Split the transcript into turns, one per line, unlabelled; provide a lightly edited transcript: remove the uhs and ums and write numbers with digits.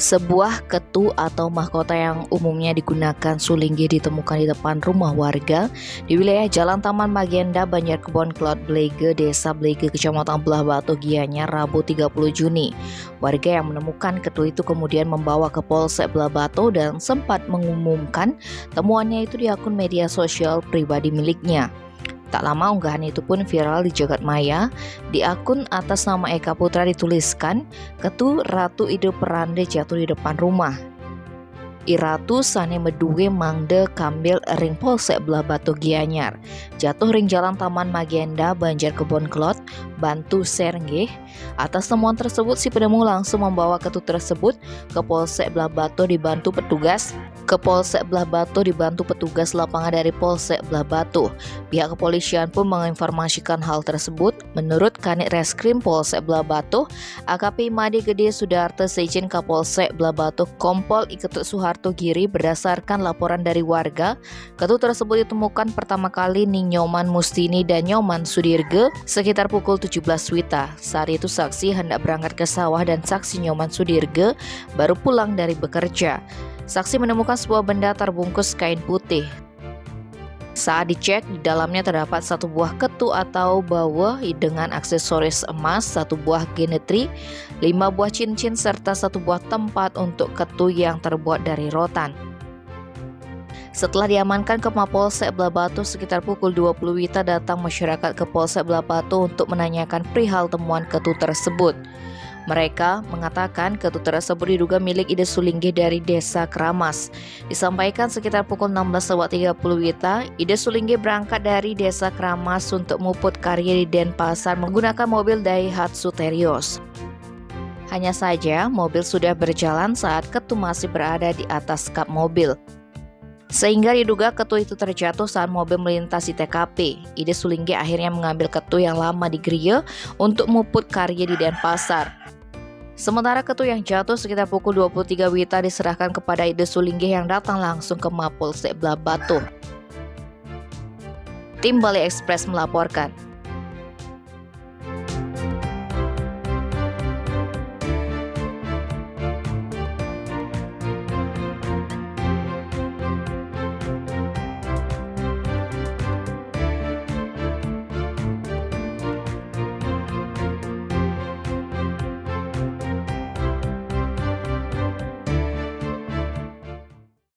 Sebuah ketu atau mahkota yang umumnya digunakan sulinggi ditemukan di depan rumah warga di wilayah Jalan Taman Magenda, Banjarkebon Klot, Blege, Desa Blege, Kecamatan Belah Batu, Gianyar, Rabu 30 Juni. Warga yang menemukan ketu itu kemudian membawa ke Polsek Belah Batu dan sempat mengumumkan temuannya itu di akun media sosial pribadi miliknya. Tak lama unggahan itu pun viral di jagat maya. Di akun atas nama Eka Putra dituliskan, "Ketu Ratu Ide Perande jatuh di depan rumah. Iratu sane meduwe mangde kambil ring Polsek Belah Batu Gianyar. Jatuh ring Jalan Taman Magenda, Banjarkebon Klot, bantu share nggih." Atas temuan tersebut, si penemu langsung membawa ketu tersebut ke Polsek Belah Batu dibantu petugas lapangan dari Polsek Belah Batu. Pihak kepolisian pun menginformasikan hal tersebut. Menurut Kanit Reskrim Polsek Belah Batu, AKP Imade Gede Sudarto Sejen Kapolsek Belah Batu Kompol Iketut Suharto Giri, berdasarkan laporan dari warga, ketu tersebut ditemukan pertama kali di Nyoman Mustini dan Nyoman Sudirge sekitar pukul 17 WITA. Saat itu saksi hendak berangkat ke sawah dan saksi Nyoman Sudirge baru pulang dari bekerja. Saksi menemukan sebuah benda terbungkus kain putih. Saat dicek, di dalamnya terdapat satu buah ketu atau bawa dengan aksesoris emas, satu buah genetri, 5 buah cincin, serta satu buah tempat untuk ketu yang terbuat dari rotan. Setelah diamankan ke Mapolsek Belah Batu sekitar pukul 20 WITA, datang masyarakat ke Polsek Belah Batu untuk menanyakan perihal temuan ketu tersebut. Mereka mengatakan ketu tersebut diduga milik Ide Sulinggi dari Desa Kramas. Disampaikan sekitar pukul 16.30 WITA, Ide Sulinggi berangkat dari Desa Kramas untuk muput karya di Denpasar menggunakan mobil Daihatsu Terios. Hanya saja mobil sudah berjalan saat ketu masih berada di atas kap mobil, sehingga diduga ketu itu terjatuh saat mobil melintasi TKP. Ide Sulinggi akhirnya mengambil ketu yang lama di griya untuk muput karya di Denpasar. Sementara ketu yang jatuh sekitar pukul 23 WITA diserahkan kepada Ide Sulinggi yang datang langsung ke Mapolsek Belah Batu. Tim Bali Express melaporkan.